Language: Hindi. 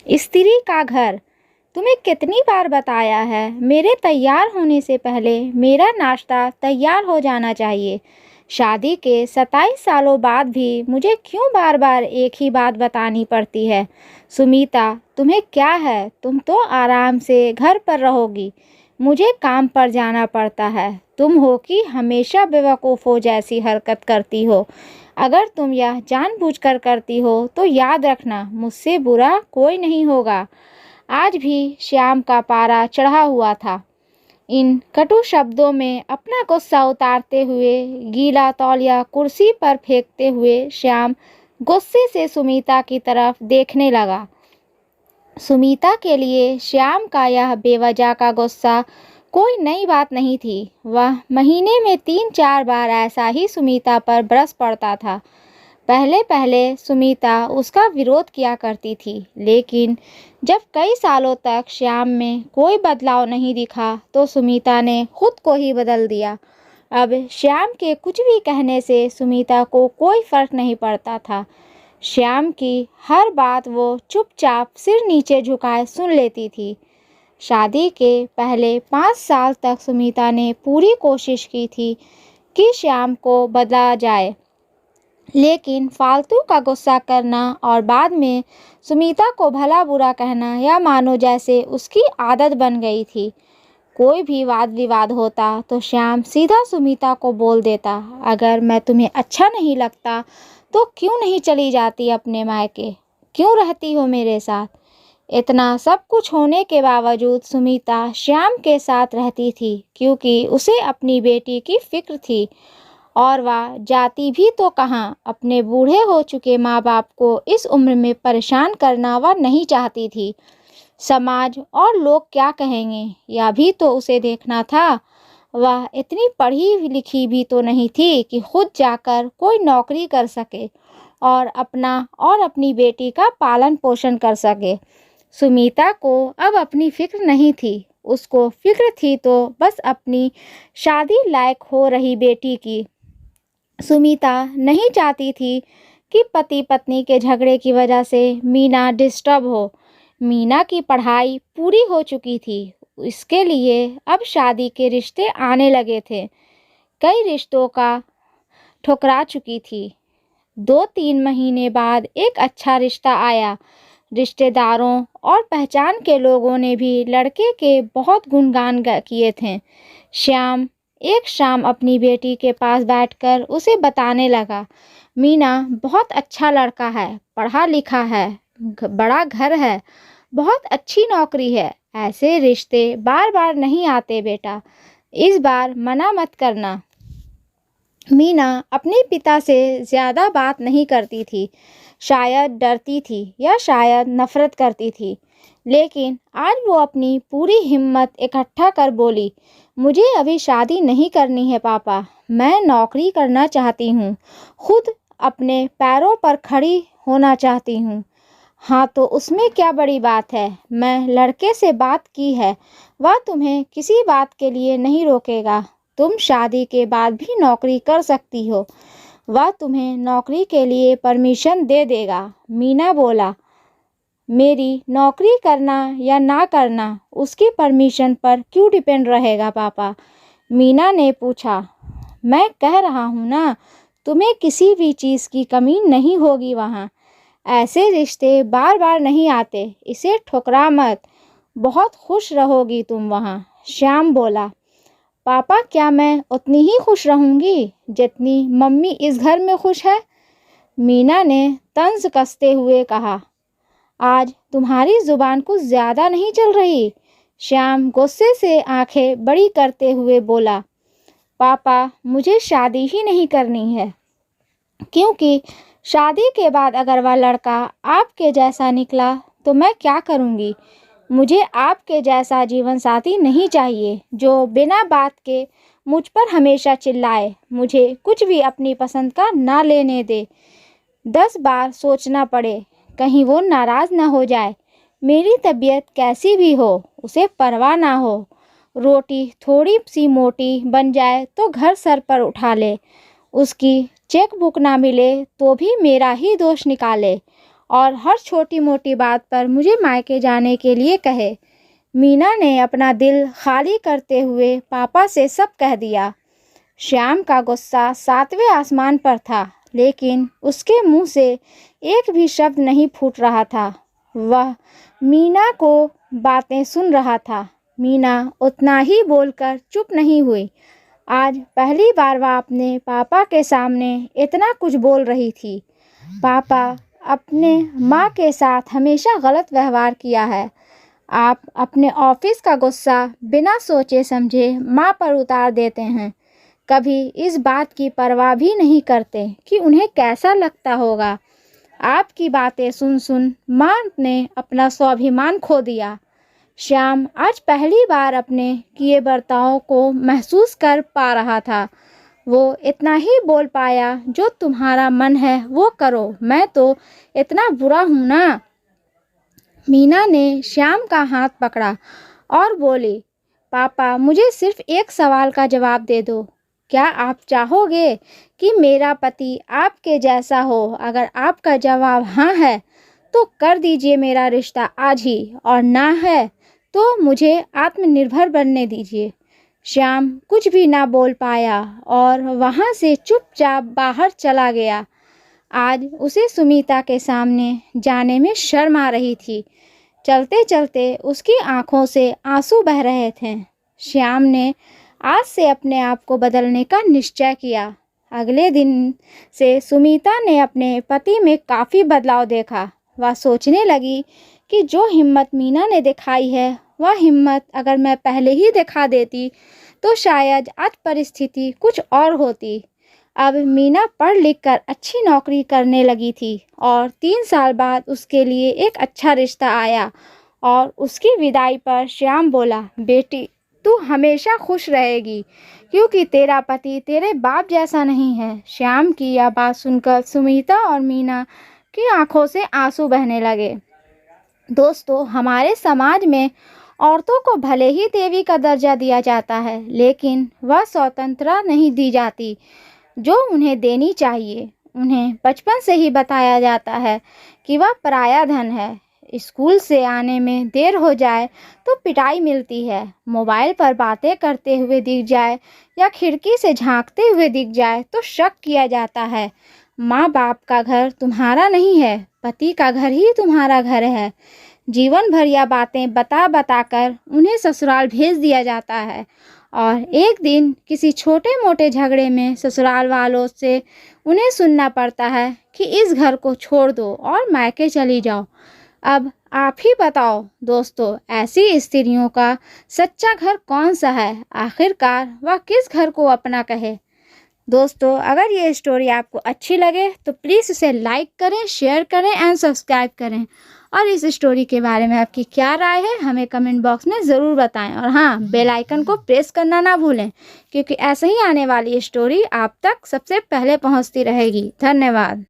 स्त्री का घर। तुम्हें कितनी बार बताया है, मेरे तैयार होने से पहले मेरा नाश्ता तैयार हो जाना चाहिए। शादी के 27 सालों बाद भी मुझे क्यों बार बार एक ही बात बतानी पड़ती है? सुमीता, तुम्हें क्या है? तुम तो आराम से घर पर रहोगी, मुझे काम पर जाना पड़ता है। तुम हो कि हमेशा बेवकूफ़ों जैसी हरकत करती हो। अगर तुम यह जानबूझकर करती हो तो याद रखना, मुझसे बुरा कोई नहीं होगा। आज भी श्याम का पारा चढ़ा हुआ था। इन कटु शब्दों में अपना गुस्सा उतारते हुए, गीला तौलिया कुर्सी पर फेंकते हुए श्याम गुस्से से सुमीता की तरफ देखने लगा। सुमीता के लिए श्याम का यह बेवजह का गुस्सा कोई नई बात नहीं थी। वह महीने में 3-4 बार ऐसा ही सुमीता पर बरस पड़ता था। पहले पहले सुमीता उसका विरोध किया करती थी, लेकिन जब कई सालों तक श्याम में कोई बदलाव नहीं दिखा तो सुमीता ने खुद को ही बदल दिया। अब श्याम के कुछ भी कहने से सुमीता को कोई फर्क नहीं पड़ता था। श्याम की हर बात वो चुपचाप सिर नीचे झुकाए सुन लेती थी। शादी के पहले 5 साल तक सुमीता ने पूरी कोशिश की थी कि श्याम को बदला जाए, लेकिन फालतू का गुस्सा करना और बाद में सुमीता को भला बुरा कहना या मानो जैसे उसकी आदत बन गई थी। कोई भी वाद विवाद होता तो श्याम सीधा सुमीता को बोल देता, अगर मैं तुम्हें अच्छा नहीं लगता तो क्यों नहीं चली जाती अपने मायके, क्यों रहती हो मेरे साथ? इतना सब कुछ होने के बावजूद सुमीता श्याम के साथ रहती थी क्योंकि उसे अपनी बेटी की फिक्र थी। और वह जाती भी तो कहाँ, अपने बूढ़े हो चुके माँ बाप को इस उम्र में परेशान करना वह नहीं चाहती थी। समाज और लोग क्या कहेंगे, यह भी तो उसे देखना था। वह इतनी पढ़ी लिखी भी तो नहीं थी कि खुद जाकर कोई नौकरी कर सके और अपना और अपनी बेटी का पालन पोषण कर सके। सुमीता को अब अपनी फिक्र नहीं थी, उसको फिक्र थी तो बस अपनी शादी लायक हो रही बेटी की। सुमीता नहीं चाहती थी कि पति पत्नी के झगड़े की वजह से मीना डिस्टर्ब हो। मीना की पढ़ाई पूरी हो चुकी थी, इसके लिए अब शादी के रिश्ते आने लगे थे। कई रिश्तों का ठुकरा चुकी थी। 2-3 महीने बाद एक अच्छा रिश्ता आया। रिश्तेदारों और पहचान के लोगों ने भी लड़के के बहुत गुणगान किए थे। श्याम एक शाम अपनी बेटी के पास बैठकर उसे बताने लगा, मीना बहुत अच्छा लड़का है, पढ़ा लिखा है, बड़ा घर है, बहुत अच्छी नौकरी है। ऐसे रिश्ते बार बार नहीं आते बेटा, इस बार मना मत करना। मीना अपने पिता से ज़्यादा बात नहीं करती थी, शायद डरती थी या शायद नफरत करती थी, लेकिन आज वो अपनी पूरी हिम्मत इकट्ठा कर बोली, मुझे अभी शादी नहीं करनी है पापा, मैं नौकरी करना चाहती हूँ, खुद अपने पैरों पर खड़ी होना चाहती हूँ। हाँ तो उसमें क्या बड़ी बात है, मैं लड़के से बात की है, वह तुम्हें किसी बात के लिए नहीं रोकेगा। तुम शादी के बाद भी नौकरी कर सकती हो, वह तुम्हें नौकरी के लिए परमिशन दे देगा। मीना बोला, मेरी नौकरी करना या ना करना उसकी परमिशन पर क्यों डिपेंड रहेगा पापा? मीना ने पूछा। मैं कह रहा हूँ ना, तुम्हें किसी भी चीज़ की कमी नहीं होगी वहाँ। ऐसे रिश्ते बार बार नहीं आते, इसे ठुकरा मत, बहुत खुश रहोगी तुम वहाँ। श्याम बोला, पापा क्या मैं उतनी ही खुश रहूँगी जितनी मम्मी इस घर में खुश है? मीना ने तंज कसते हुए कहा, आज तुम्हारी जुबान कुछ ज़्यादा नहीं चल रही? श्याम गुस्से से आंखें बड़ी करते हुए बोला, पापा मुझे शादी ही नहीं करनी है, क्योंकि शादी के बाद अगर वह लड़का आपके जैसा निकला तो मैं क्या करूँगी? मुझे आपके जैसा जीवन साथी नहीं चाहिए जो बिना बात के मुझ पर हमेशा चिल्लाए, मुझे कुछ भी अपनी पसंद का ना लेने दे, 10 बार सोचना पड़े, कहीं वो नाराज़ ना हो जाए। मेरी तबीयत कैसी भी हो उसे परवाह ना हो, रोटी थोड़ी सी मोटी बन जाए तो घर सर पर उठा ले, उसकी चेक बुक ना मिले तो भी मेरा ही दोष निकाले और हर छोटी मोटी बात पर मुझे मायके जाने के लिए कहे। मीना ने अपना दिल खाली करते हुए पापा से सब कह दिया। श्याम का गुस्सा 7वें आसमान पर था, लेकिन उसके मुंह से एक भी शब्द नहीं फूट रहा था। वह मीना को बातें सुन रहा था। मीना उतना ही बोलकर चुप नहीं हुई। आज पहली बार वह अपने पापा के सामने इतना कुछ बोल रही थी। पापा, अपने माँ के साथ हमेशा गलत व्यवहार किया है। आप अपने ऑफिस का गुस्सा बिना सोचे समझे माँ पर उतार देते हैं। कभी इस बात की परवाह भी नहीं करते कि उन्हें कैसा लगता होगा। आपकी बातें सुन सुन माँ ने अपना स्वाभिमान खो दिया। श्याम आज पहली बार अपने किए बर्तावों को महसूस कर पा रहा था। वो इतना ही बोल पाया, जो तुम्हारा मन है वो करो, मैं तो इतना बुरा हूँ ना। मीना ने श्याम का हाथ पकड़ा और बोली, पापा, मुझे सिर्फ एक सवाल का जवाब दे दो। क्या आप चाहोगे कि मेरा पति आपके जैसा हो? अगर आपका जवाब हाँ है तो कर दीजिए मेरा रिश्ता आज ही, और ना है तो मुझे आत्मनिर्भर बनने दीजिए। श्याम कुछ भी ना बोल पाया और वहाँ से चुपचाप बाहर चला गया। आज उसे सुमीता के सामने जाने में शर्म आ रही थी। चलते चलते उसकी आंखों से आंसू बह रहे थे। श्याम ने आज से अपने आप को बदलने का निश्चय किया। अगले दिन से सुमीता ने अपने पति में काफ़ी बदलाव देखा। वह सोचने लगी कि जो हिम्मत मीना ने दिखाई है, वह हिम्मत अगर मैं पहले ही दिखा देती तो शायद आज परिस्थिति कुछ और होती। अब मीना पढ़ लिख कर अच्छी नौकरी करने लगी थी और 3 साल बाद उसके लिए एक अच्छा रिश्ता आया। और उसकी विदाई पर श्याम बोला, बेटी, तू हमेशा खुश रहेगी क्योंकि तेरा पति तेरे बाप जैसा नहीं है। श्याम की यह बात सुनकर सुमीता और मीना की आंखों से आंसू बहने लगे। दोस्तों, हमारे समाज में औरतों को भले ही देवी का दर्जा दिया जाता है, लेकिन वह स्वतंत्रता नहीं दी जाती जो उन्हें देनी चाहिए। उन्हें बचपन से ही बताया जाता है कि वह पराया धन है। स्कूल से आने में देर हो जाए तो पिटाई मिलती है। मोबाइल पर बातें करते हुए दिख जाए या खिड़की से झांकते हुए दिख जाए तो शक किया जाता है। माँ बाप का घर तुम्हारा नहीं है, पति का घर ही तुम्हारा घर है। जीवन भर यह बातें बता बता कर उन्हें ससुराल भेज दिया जाता है और एक दिन किसी छोटे मोटे झगड़े में ससुराल वालों से उन्हें सुनना पड़ता है कि इस घर को छोड़ दो और मायके चली जाओ। अब आप ही बताओ दोस्तों, ऐसी स्त्रियों का सच्चा घर कौन सा है? आखिरकार वह किस घर को अपना कहे? दोस्तों, अगर ये स्टोरी आपको अच्छी लगे तो प्लीज़ उसे लाइक करें, शेयर करें एंड सब्सक्राइब करें। और इस स्टोरी के बारे में आपकी क्या राय है हमें कमेंट बॉक्स में ज़रूर बताएं। और हाँ, बेल आइकन को प्रेस करना ना भूलें, क्योंकि ऐसे ही आने वाली स्टोरी आप तक सबसे पहले पहुंचती रहेगी। धन्यवाद।